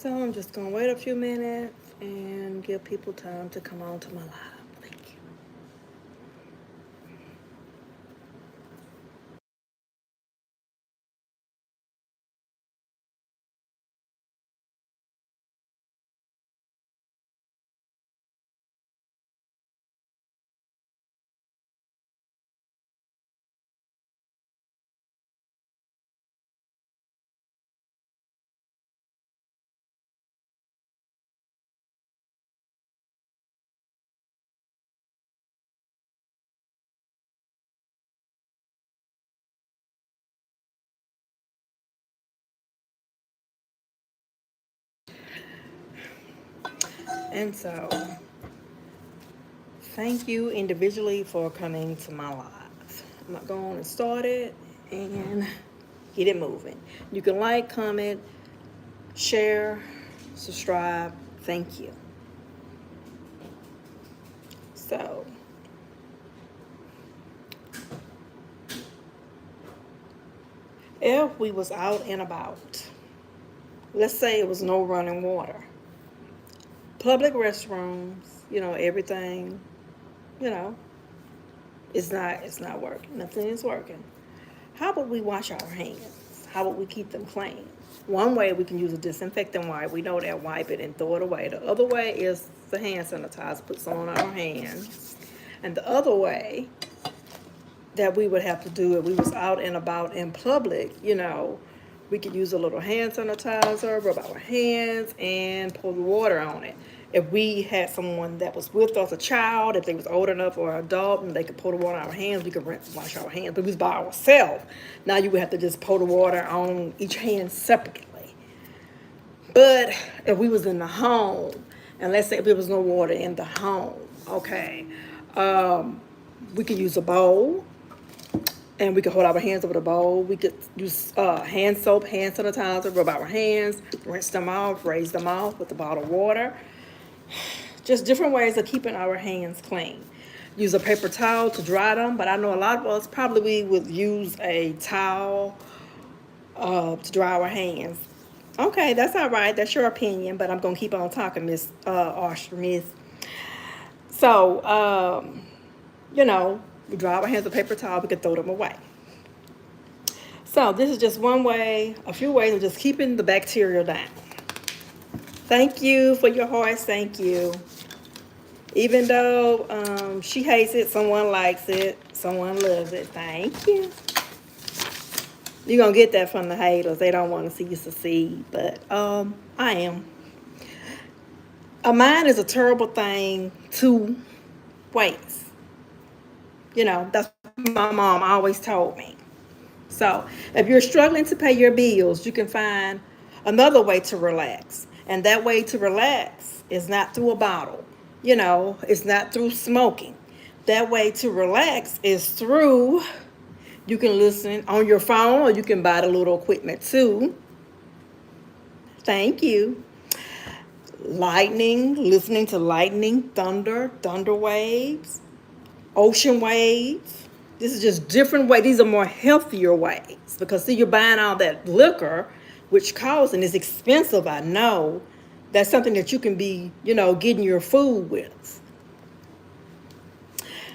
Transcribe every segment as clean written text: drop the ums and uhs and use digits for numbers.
So I'm just going to wait a few minutes and give people time to come on to my live. Thank you. And so, thank you individually for coming to my live. I'm not going to start it and get it moving. You can like, comment, share, subscribe. Thank you. So, if we was out and about, let's say it was no running water, public restrooms, everything, you know, it's not working. Nothing is working. How about we wash our hands? How about we keep them clean? One way we can use a disinfectant wipe. We know that, wipe it and throw it away. The other way is the hand sanitizer, put some on our hands. And the other way that we would have to do it, we was out and about in public, we could use a little hand sanitizer, rub our hands, and pour the water on it. If we had someone that was with us, a child, if they was old enough or an adult, and they could pour the water on our hands, we could wash our hands. But we was by ourselves. Now you would have to just pour the water on each hand separately. But if we was in the home, and let's say if there was no water in the home, okay, we could use a bowl, and we could hold our hands over the bowl. We could use hand soap, hand sanitizer, rub our hands, rinse them off, raise them off with a bottle of water. Just different ways of keeping our hands clean. Use a paper towel to dry them, but I know a lot of us probably would use a towel to dry our hands. Okay, that's all right. That's your opinion, but I'm going to keep on talking, Miss Miss. So, we dry our hands with a paper towel, we can throw them away. So this is just one way, a few ways of just keeping the bacteria down. Thank you for your hearts, thank you. Even though she hates it, someone likes it, someone loves it, thank you. You're going to get that from the haters. They don't want to see you succeed, but I am. A mind is a terrible thing to waste. That's what my mom always told me. So if you're struggling to pay your bills, you can find another way to relax. And that way to relax is not through a bottle. It's not through smoking. That way to relax is through, you can listen on your phone, or you can buy the little equipment too. Thank you. Lightning, listening to lightning, thunder waves, ocean waves. This is just different ways. These are more healthier ways, because see, you're buying all that liquor, which costs, and it's expensive, I know. That's something that you can be, getting your food with.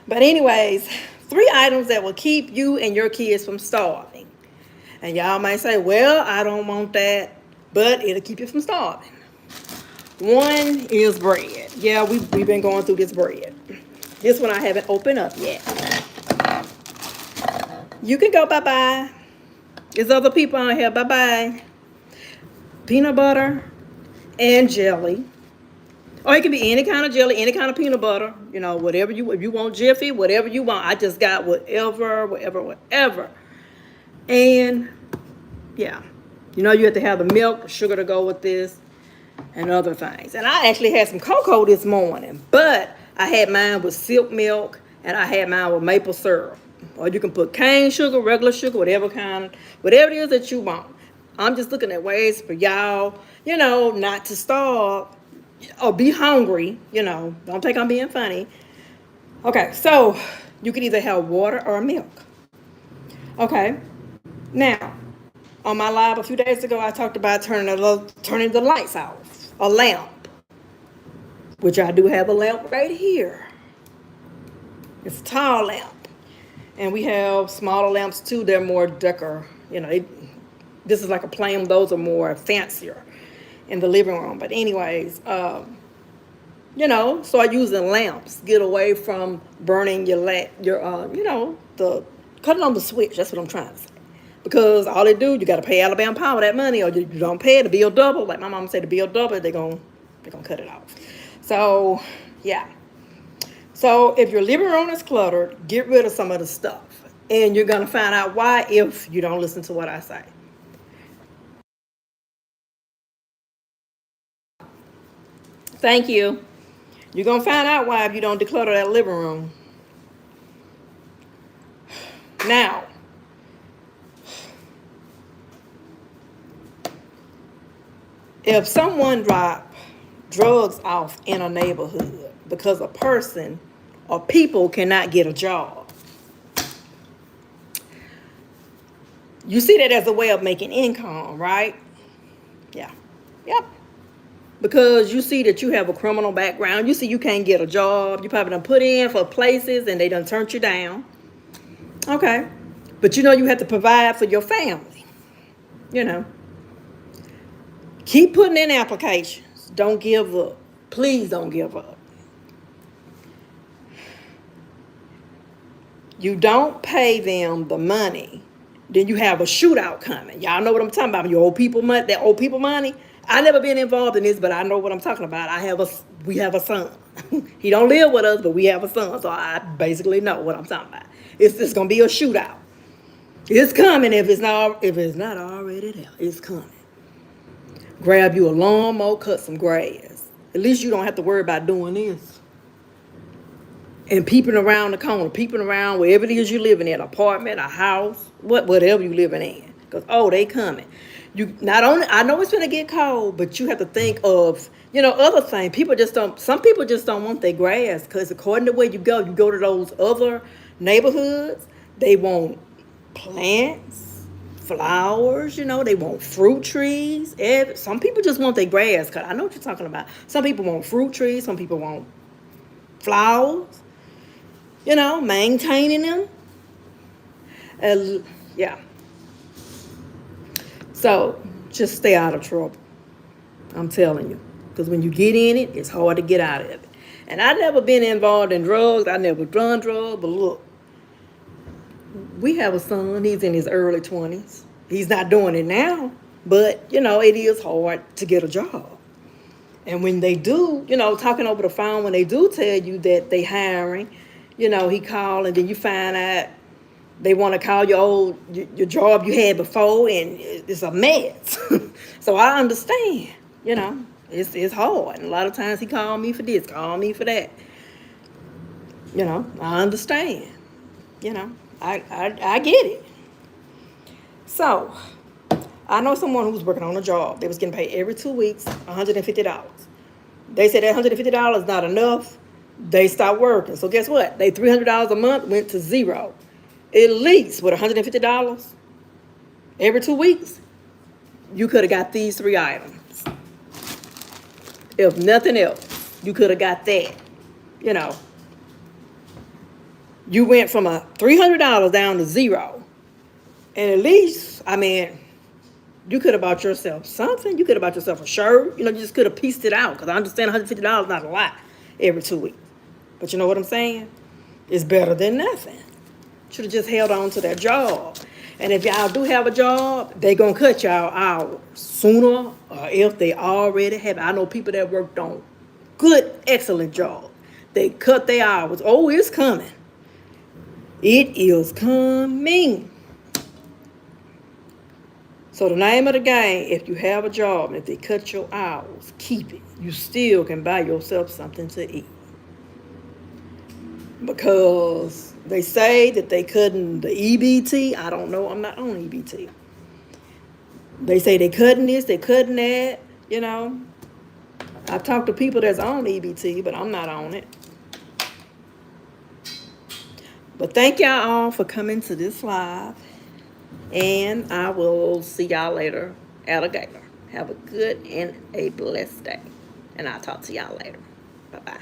But anyways, 3 items that will keep you and your kids from starving. And y'all might say, well, I don't want that, but it'll keep you from starving. One is bread. Yeah, we've been going through this bread. This one I haven't opened up yet. You can go bye-bye. There's other people on here. Bye-bye. Peanut butter and jelly. Or it can be any kind of jelly, any kind of peanut butter. Whatever if you want Jiffy, whatever you want. I just got whatever. And, yeah. You have to have the milk, sugar to go with this, and other things. And I actually had some cocoa this morning, but I had mine with silk milk, and I had mine with maple syrup. Or you can put cane sugar, regular sugar, whatever it is that you want. I'm just looking at ways for y'all, not to starve or be hungry. Don't think I'm being funny. Okay, so you can either have water or milk. Okay, now, on my live a few days ago, I talked about turning the lights off, a lamp, which I do have a lamp right here. It's a tall lamp. And we have smaller lamps too. They're more decor. This is like a plain. Those are more fancier in the living room. But anyways, start using lamps. Get away from burning the cutting on the switch. That's what I'm trying to say. Because all they do, you got to pay Alabama Power that money, or you don't pay it, the bill double. Like my mom said, the bill double, they're gonna cut it off. So yeah. So if your living room is cluttered, get rid of some of the stuff. And you're going to find out why if you don't listen to what I say. Thank you. You're going to find out why if you don't declutter that living room. Now, if someone drop drugs off in a neighborhood because a person or people cannot get a job, you see that as a way of making income, right? Yeah. Yep. Because you see that you have a criminal background. You see you can't get a job. You probably done put in for places and they done turned you down. Okay. But you have to provide for your family. Keep putting in applications. Don't give up. Please don't give up. You don't pay them the money, then you have a shootout coming. Y'all know what I'm talking about. Your old people money, that old people money. I never been involved in this, but I know what I'm talking about. We have a son. He don't live with us, but we have a son, so I basically know what I'm talking about. It's gonna be a shootout. It's coming if it's not already there. It's coming. Grab you a lawnmower, cut some grass. At least you don't have to worry about doing this. And peeping around the corner, peeping around wherever it is you living in, apartment, a house, whatever you living in. Because, they coming. I know it's going to get cold, but you have to think of, other things. Some people just don't want their grass because according to where you go to those other neighborhoods, they want plants, flowers, they want fruit trees. Some people just want their grass cut. I know what you're talking about. Some people want fruit trees. Some people want flowers. Maintaining them. Yeah. So just stay out of trouble. I'm telling you. Because when you get in it, it's hard to get out of it. And I've never been involved in drugs. I never done drugs. But look, we have a son. He's in his early 20s. He's not doing it now. But, it is hard to get a job. And when they do, talking over the phone, when they do tell you that they hiring, he called and then you find out they want to call your job you had before and it's a mess. So I understand, it's hard. And a lot of times he called me for this, called me for that. I understand. I get it. So I know someone who was working on a job. They was getting paid every 2 weeks, $150. They said that $150 is not enough. They stopped working. So guess what? They $300 a month went to zero. At least with $150 every 2 weeks, you could have got these 3 items. If nothing else, you could have got that. You went from a $300 down to zero. And at least, you could have bought yourself something. You could have bought yourself a shirt. You just could have pieced it out. Because I understand $150 is not a lot every 2 weeks. But you know what I'm saying? It's better than nothing. Should have just held on to that job. And if y'all do have a job, they going to cut y'all hours sooner or if they already have. I know people that worked on good, excellent jobs. They cut their hours. Oh, it's coming. It is coming. So the name of the game, if you have a job, and if they cut your hours, keep it. You still can buy yourself something to eat. Because they say that they couldn't, the EBT, I don't know, I'm not on EBT. They say they cutting this, they cutting that, I've talked to people that's on EBT, but I'm not on it. But thank y'all all for coming to this live. And I will see y'all later, alligator. Have a good and a blessed day. And I'll talk to y'all later. Bye-bye.